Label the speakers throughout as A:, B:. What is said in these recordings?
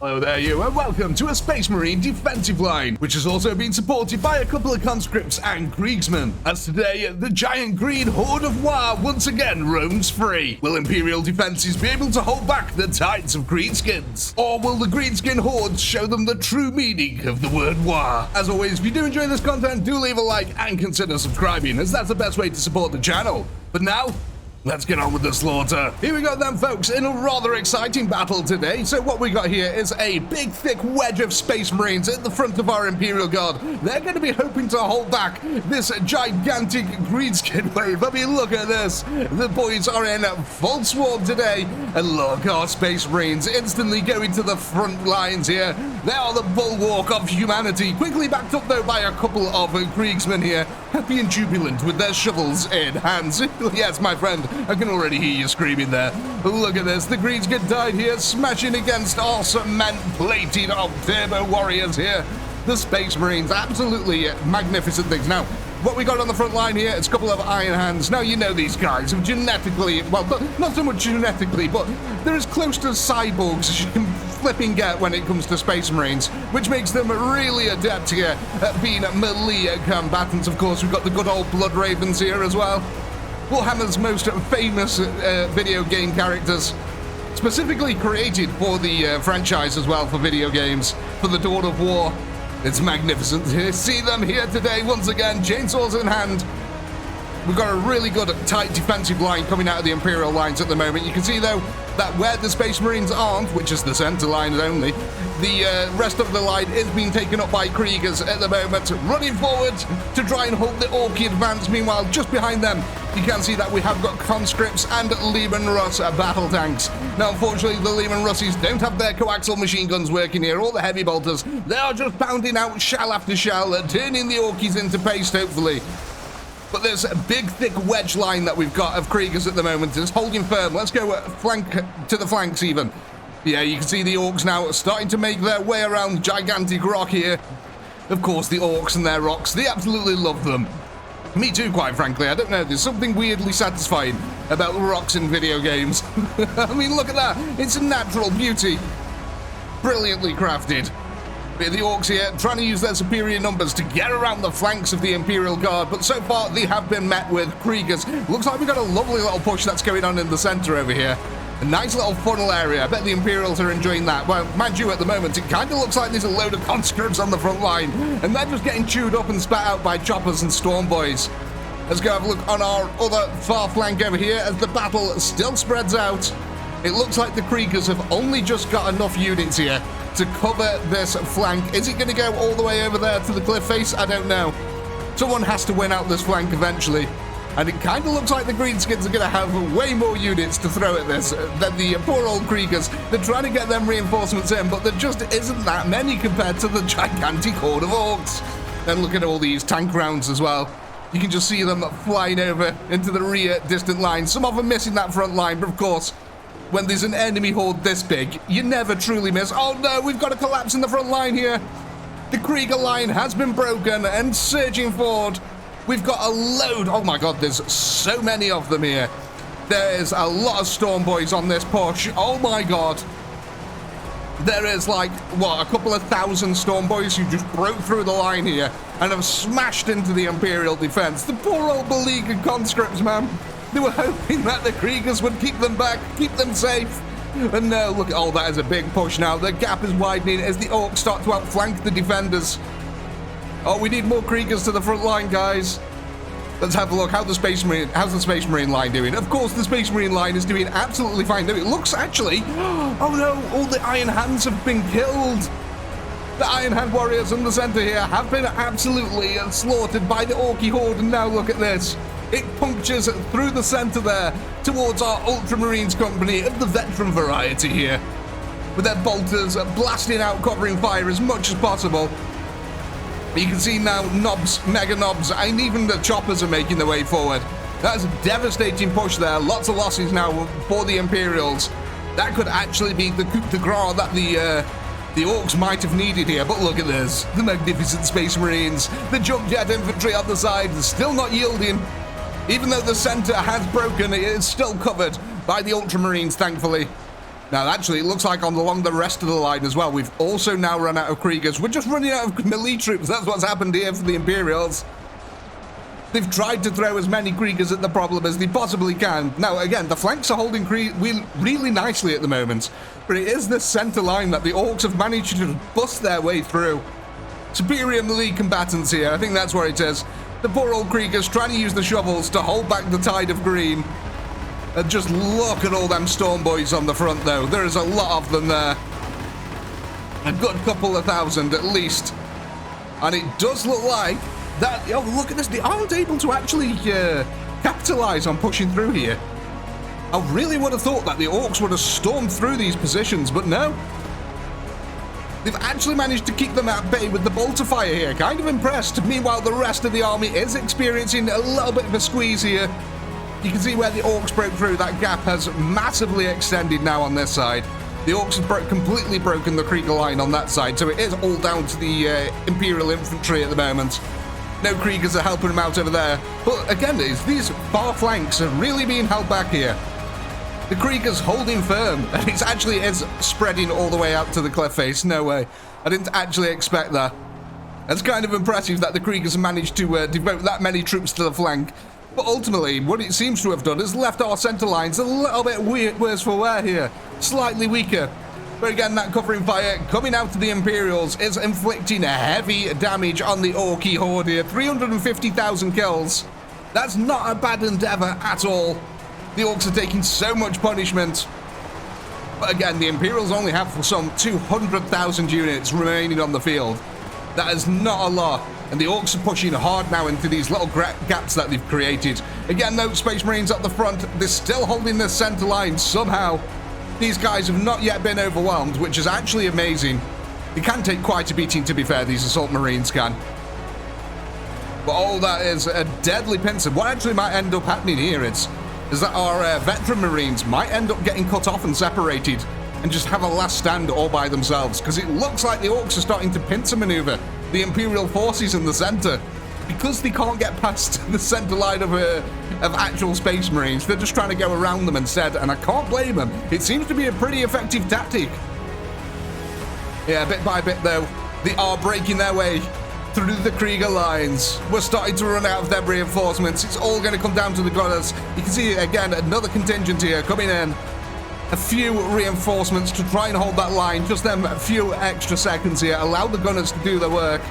A: Hello there you, and welcome to a Space Marine defensive line, which has also been supported by a couple of conscripts and Kriegsmen. As today, the giant green horde of War once again roams free. Will Imperial defenses be able to hold back the tides of greenskins? Or will the greenskin hordes show them the true meaning of the word war? As always, if you do enjoy this content, do leave a like and consider subscribing, as that's the best way to support the channel. But now, let's get on with the slaughter. Here we go then, folks, in a rather exciting battle today. So what we got here is a big, thick wedge of Space Marines at the front of our Imperial Guard. They're going to be hoping to hold back this gigantic greenskin wave. I mean, look at this. The boys are in full swarm today. And look, our Space Marines instantly going to the front lines here. They are the bulwark of humanity. Quickly backed up, though, by a couple of Kriegsmen here, happy and jubilant with their shovels in hands. Yes, my friend, I can already hear you screaming there. Look at this, the greenskin died here, smashing against our cement-plated turbo warriors here. The Space Marines, absolutely magnificent things. Now, what we got on the front line here is a couple of Iron Hands. Now, you know these guys have genetically, well, not so much genetically, but they're as close to cyborgs as you can flipping get when it comes to Space Marines, which makes them really adept here at being melee combatants. Of course, we've got the good old Blood Ravens here as well. Warhammer's most famous video game characters, specifically created for the franchise as well, for video games, for the Dawn of War. It's magnificent to see them here today once again, chainsaws in hand. We've got a really good tight defensive line coming out of the Imperial lines at the moment. You can see, though, that where the Space Marines aren't, which is the center line only, the rest of the line is being taken up by Kriegers at the moment, running forward to try and halt the Orky advance. Meanwhile, just behind them, you can see that we have got conscripts and Lehman Russ battle tanks. Now, unfortunately, the Lehman Russies don't have their coaxial machine guns working here, or the heavy bolters. They are just pounding out shell after shell, turning the Orkies into paste, hopefully. But there's a big, thick wedge line that we've got of Kriegers at the moment. It's holding firm. Let's go flank to the flanks even. Yeah, you can see the Orks now starting to make their way around gigantic rock here. Of course, the Orks and their rocks, they absolutely love them. Me too, quite frankly. I don't know, there's something weirdly satisfying about rocks in video games. I mean, look at that. It's a natural beauty. Brilliantly crafted. The Orks here trying to use their superior numbers to get around the flanks of the Imperial Guard, but so far they have been met with Kriegers. Looks like we've got a lovely little push that's going on in the center over here. A nice little funnel area. I bet the Imperials are enjoying that. Well, mind you, at the moment, it kind of looks like there's a load of conscripts on the front line, and they're just getting chewed up and spat out by choppers and storm boys. Let's go have a look on our other far flank over here as the battle still spreads out. It looks like the Kriegers have only just got enough units here to cover this flank. Is it going to go all the way over there to the cliff face? I don't know. Someone has to win out this flank eventually. And it kind of looks like the Greenskins are going to have way more units to throw at this than the poor old Kriegers. They're trying to get them reinforcements in, but there just isn't that many compared to the gigantic horde of Orks. And look at all these tank rounds as well. You can just see them flying over into the rear distant lines. Some of them missing that front line, but of course, when there's an enemy horde this big, you never truly miss. Oh no, we've got a collapse in the front line here. The Krieger line has been broken and surging forward. We've got a load. Oh my god, there's so many of them here. There's a lot of storm boys on this push. Oh my god. There is like, what, a couple of thousand storm boys who just broke through the line here and have smashed into the Imperial defense. The poor old beleaguered conscripts, man. They were hoping that the Kriegers would keep them back, keep them safe. And now, look, oh, that is a big push now. The gap is widening as the Orks start to outflank the defenders. Oh, we need more Kriegers to the front line, guys. Let's have a look. How's the Space Marine line doing? Of course, the Space Marine line is doing absolutely fine. It looks actually, oh no, all the Iron Hands have been killed. The Iron Hand warriors in the center here have been absolutely slaughtered by the Orky horde. And now look at this. It punctures through the center there towards our Ultramarines company of the veteran variety here, with their bolters blasting out, covering fire as much as possible. You can see now knobs, mega knobs, and even the choppers are making their way forward. That's a devastating push there. Lots of losses now for the Imperials. That could actually be the coup de grace that the Orks might have needed here. But look at this. The magnificent Space Marines. The jump jet infantry on the side still not yielding. Even though the center has broken, it is still covered by the Ultramarines, thankfully. Now, actually, it looks like along the rest of the line as well, we've also now run out of Kriegers. We're just running out of melee troops. That's what's happened here for the Imperials. They've tried to throw as many Kriegers at the problem as they possibly can. Now, again, the flanks are holding really nicely at the moment, but it is this center line that the Orks have managed to bust their way through. Superior melee combatants here. I think that's where it is. The poor old Kriegers trying to use the shovels to hold back the tide of green. And just look at all them storm boys on the front, though. There is a lot of them there. A good couple of thousand at least. And it does look like that... Oh, look at this. They aren't able to actually capitalize on pushing through here. I really would have thought that the Orks would have stormed through these positions, but no. They've actually managed to keep them at bay with the bolter fire here. Kind of impressed. Meanwhile, the rest of the army is experiencing a little bit of a squeeze here. You can see where the Orks broke through. That gap has massively extended now on this side. The Orks have completely broken the Krieger line on that side, so it is all down to the Imperial infantry at the moment. No Kriegers are helping them out over there. But again, these far flanks are really being held back here. The Kriegers holding firm, and it actually is spreading all the way out to the cliff face. No way. I didn't actually expect that. It's kind of impressive that the Kriegers have managed to devote that many troops to the flank. But ultimately, what it seems to have done is left our centre lines a little bit worse for wear here. Slightly weaker. But again, that covering fire coming out of the Imperials is inflicting heavy damage on the Orky horde here. 350,000 kills. That's not a bad endeavour at all. The Orks are taking so much punishment. But again, the Imperials only have some 200,000 units remaining on the field. That is not a lot. And the Orks are pushing hard now into these little gaps that they've created. Again, though, Space Marines up the front, they're still holding this centre line somehow. These guys have not yet been overwhelmed, which is actually amazing. They can take quite a beating, to be fair, these Assault Marines can. But all that is a deadly pincer. What actually might end up happening here is that our veteran Marines might end up getting cut off and separated and just have a last stand all by themselves, because it looks like the Orks are starting to pincer maneuver the Imperial forces in the center. Because they can't get past the center line of actual Space Marines, they're just trying to go around them instead, and I can't blame them. It seems to be a pretty effective tactic. Yeah, bit by bit though, they are breaking their way through the Krieger lines. We're starting to run out of them reinforcements. It's all going to come down to the gunners. You can see again another contingent here coming in. A few reinforcements to try and hold that line. Just them a few extra seconds here. Allow the gunners to do their work.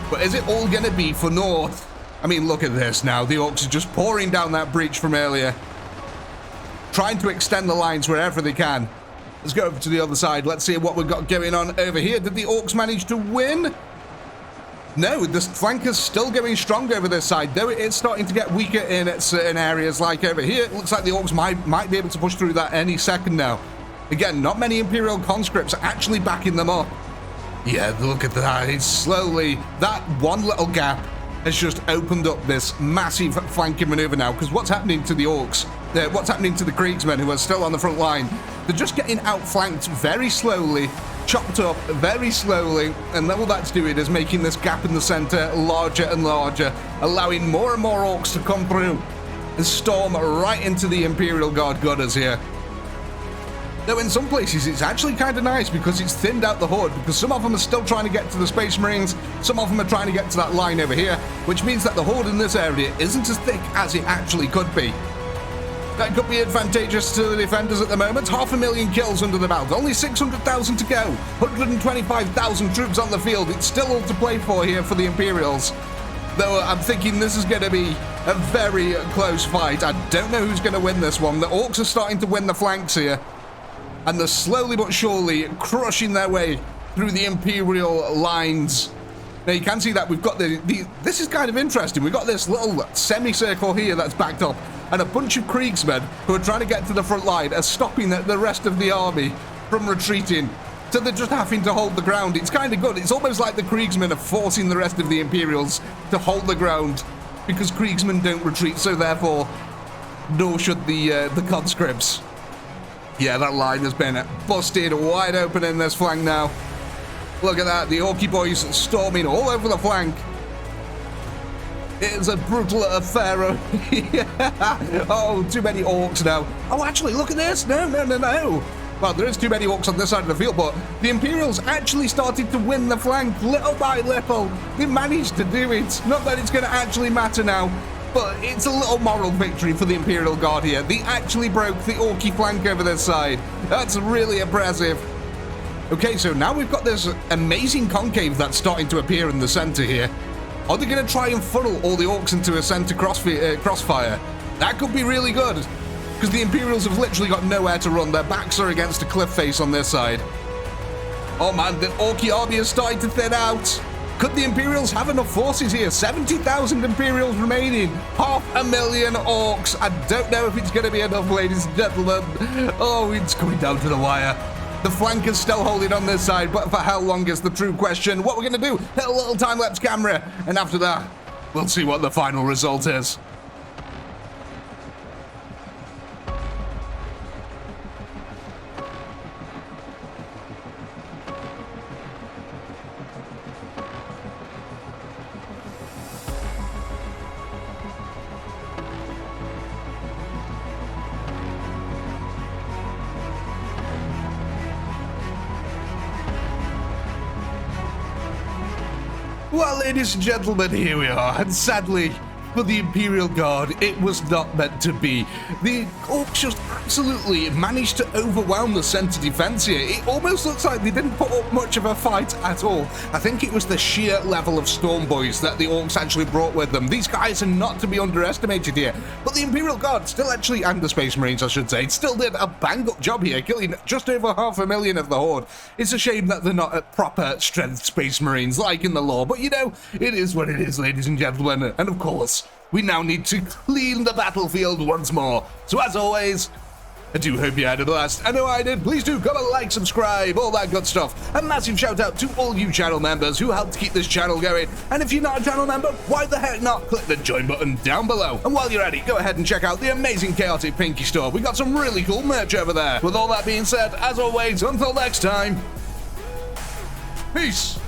A: But is it all going to be for North? I mean, look at this now. The Orks are just pouring down that breach from earlier. Trying to extend the lines wherever they can. Let's go over to the other side. Let's see what we've got going on over here. Did the Orks manage to win? No, the flank is still going strong over this side, though it is starting to get weaker in certain areas, like over here. It looks like the Orks might be able to push through that any second now. Again, not many Imperial conscripts are actually backing them up. Yeah, look at that. It's slowly, that one little gap has just opened up this massive flanking maneuver now, because what's happening to the Orks, what's happening to the Kriegsmen who are still on the front line, they're just getting outflanked very slowly, chopped up very slowly, and all that's doing is making this gap in the center larger and larger, allowing more and more Orks to come through and storm right into the Imperial Guard gunners here. Though in some places it's actually kind of nice because it's thinned out the horde, because some of them are still trying to get to the Space Marines, some of them are trying to get to that line over here, which means that the horde in this area isn't as thick as it actually could be. That could be advantageous to the defenders at the moment. 500,000 kills under the belt. Only 600,000 to go. 125,000 troops on the field. It's still all to play for here for the Imperials. Though I'm thinking this is going to be a very close fight. I don't know who's going to win this one. The Orks are starting to win the flanks here. And they're slowly but surely crushing their way through the Imperial lines. Now you can see that we've got this is kind of interesting. We've got this little semicircle here that's backed up, and a bunch of Kriegsmen who are trying to get to the front line are stopping the rest of the army from retreating. So they're just having to hold the ground. It's kind of good. It's almost like the Kriegsmen are forcing the rest of the Imperials to hold the ground, because Kriegsmen don't retreat, so therefore nor should the conscripts. Yeah, that line has been busted wide open in this flank now. Look at that, the Orky boys storming all over the flank. It is a brutal affair. Oh, too many orcs now. Oh, actually, look at this. No. Well, there is too many orcs on this side of the field, but the Imperials actually started to win the flank little by little. They managed to do it. Not that it's going to actually matter now, but it's a little moral victory for the Imperial Guard here. They actually broke the Orky flank over this side. That's really impressive. Okay, so now we've got this amazing concave that's starting to appear in the center here. Are they going to try and funnel all the Orcs into a center crossfire? That could be really good, because the Imperials have literally got nowhere to run. Their backs are against a cliff face on this side. Oh man, the Orky army is starting to thin out. Could the Imperials have enough forces here? 70,000 Imperials remaining. 500,000 Orcs. I don't know if it's going to be enough, ladies and gentlemen. Oh, it's coming down to the wire. The flank is still holding on this side, but for how long is the true question. What we're going to do, hit a little time-lapse camera, and after that, we'll see what the final result is. Well, ladies and gentlemen, here we are, and sadly, for the Imperial Guard, it was not meant to be. The Orcs just absolutely managed to overwhelm the center defense here. It almost looks like they didn't put up much of a fight at all. I think it was the sheer level of Storm Boys that the Orcs actually brought with them. These guys are not to be underestimated here. But the Imperial Guard still actually, and the Space Marines I should say, still did a bang-up job here, killing just over 500,000 of the Horde. It's a shame that they're not at proper strength Space Marines like in the lore, but you know, it is what it is, ladies and gentlemen. And of course, we now need to clean the battlefield once more. So as always, I do hope you had a blast. I know I did. Please do comment, like, subscribe, all that good stuff. A massive shout out to all you channel members who helped keep this channel going. And if you're not a channel member, why the heck not? Click the join button down below. And while you're at it, go ahead and check out the amazing ChaoticPinky store. We got some really cool merch over there. With all that being said, as always, until next time, peace.